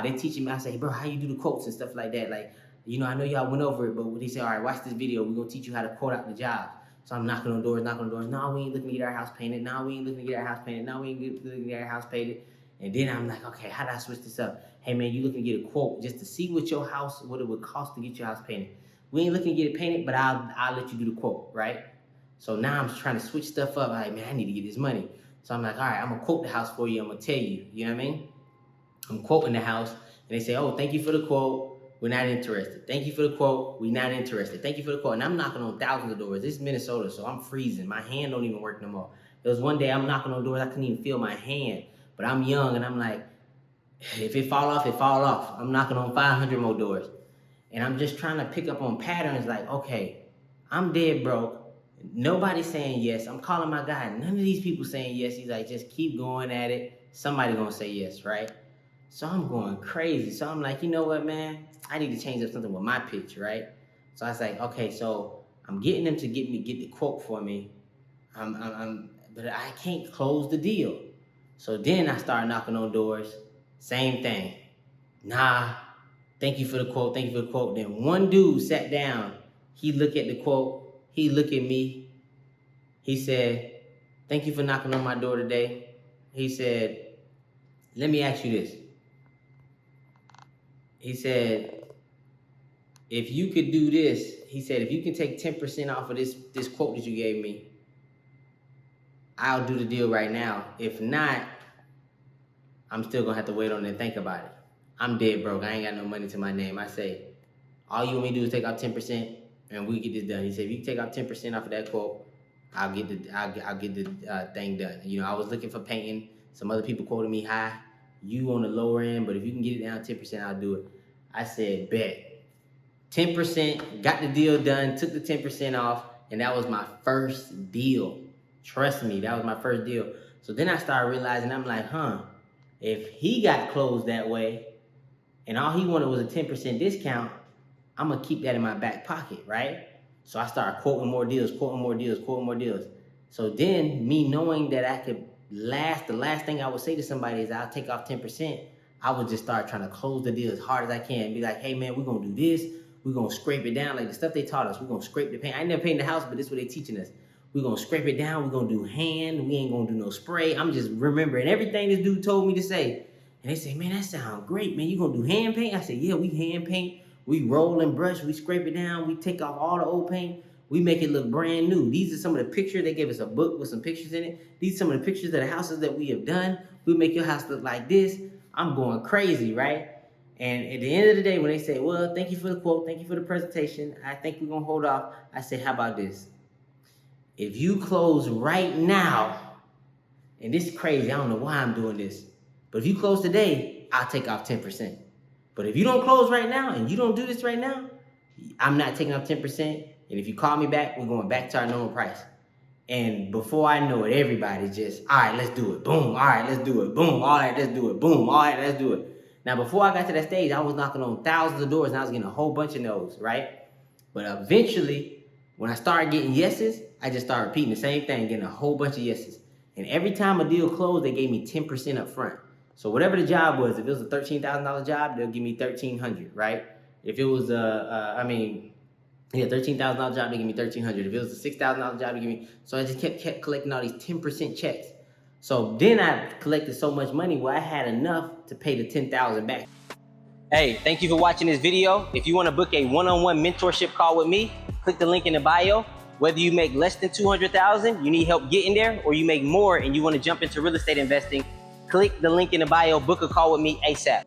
They teaching me. I say, bro, how you do the quotes and stuff like that? Like, I know y'all went over it, but they say, all right, watch this video. We're gonna teach you how to quote out the job. So I'm knocking on doors, knocking on doors. No, we ain't looking to get our house painted. No, we ain't looking to get our house painted. No, we ain't looking to get our house painted. And then I'm like, okay, how do I switch this up? Hey man, you looking to get a quote just to see what it would cost to get your house painted. We ain't looking to get it painted, but I'll let you do the quote, right? So now I'm trying to switch stuff up. Like, man, I need to get this money. So I'm like, all right, I'm gonna quote the house for you. I'm gonna tell you, you know what I mean? I'm quoting the house, and they say, oh, thank you for the quote. We're not interested. Thank you for the quote. We're not interested. Thank you for the quote. And I'm knocking on thousands of doors. This is Minnesota, so I'm freezing. My hand don't even work no more. There was one day I'm knocking on doors. I couldn't even feel my hand. But I'm young, and I'm like, if it fall off, it fall off. I'm knocking on 500 more doors. And I'm just trying to pick up on patterns like, okay, I'm dead broke. Nobody's saying yes. I'm calling my guy. None of these people saying yes. He's like, just keep going at it. Somebody gonna say yes, right? So I'm going crazy. So I'm like, you know what, man? I need to change up something with my pitch, right? So I was like, okay, so I'm getting them to get the quote for me. But I can't close the deal. So then I started knocking on doors. Same thing. Nah, thank you for the quote. Thank you for the quote. Then one dude sat down. He looked at the quote. He looked at me. He said, thank you for knocking on my door today. He said, let me ask you this. He said, if you could do this, he said, if you can take 10% off of this quote that you gave me, I'll do the deal right now. If not, I'm still gonna have to wait on it and think about it. I'm dead broke. I ain't got no money to my name. I say, all you want me to do is take off 10% and we get this done. He said, if you can take off 10% off of that quote, I'll get the thing done. I was looking for painting. Some other people quoted me high. You on the lower end, but if you can get it down 10%, I'll do it. I said, bet. 10%, got the deal done, took the 10% off, and that was my first deal. Trust me, that was my first deal. So then I started realizing, I'm like, if he got closed that way, and all he wanted was a 10% discount, I'm gonna keep that in my back pocket, right? So I started quoting more deals. So then, me knowing that I could the last thing I would say to somebody is I'll take off 10%, I would just start trying to close the deal as hard as I can. Be like, hey man, we're gonna do this. We're gonna scrape it down. Like the stuff they taught us, we're gonna scrape the paint. I ain't never painted the house, but this is what they teaching us. We're gonna scrape it down. We're gonna do hand. We ain't gonna do no spray. I'm just remembering everything this dude told me to say. And they say, man, that sounds great, man. You gonna do hand paint? I said, yeah, we hand paint. We roll and brush. We scrape it down. We take off all the old paint. We make it look brand new. These are some of the pictures. They gave us a book with some pictures in it. These are some of the pictures of the houses that we have done. We make your house look like this. I'm going crazy, right? And at the end of the day, when they say, well, thank you for the quote, thank you for the presentation, I think we're gonna hold off. I say, how about this? If you close right now, and this is crazy, I don't know why I'm doing this, but if you close today, I'll take off 10%. But if you don't close right now and you don't do this right now, I'm not taking off 10%. And if you call me back, we're going back to our normal price. And before I know it, everybody's just, all right, let's do it. Boom. All right, let's do it. Boom. All right, let's do it. Boom. All right, let's do it. Now, before I got to that stage, I was knocking on thousands of doors and I was getting a whole bunch of no's, right? But eventually, when I started getting yeses, I just started repeating the same thing, getting a whole bunch of yeses. And every time a deal closed, they gave me 10% up front. So whatever the job was, if it was a $13,000 job, they'll give me $1,300, right? If it was $13,000 job, they give me $1,300. If it was a $6,000 job, they give me. So I just kept collecting all these 10% checks. So then I collected so much money where I had enough to pay the $10,000 back. Hey, thank you for watching this video. If you want to book a one-on-one mentorship call with me, click the link in the bio. Whether you make less than $200,000, you need help getting there, or you make more and you want to jump into real estate investing, click the link in the bio, book a call with me ASAP.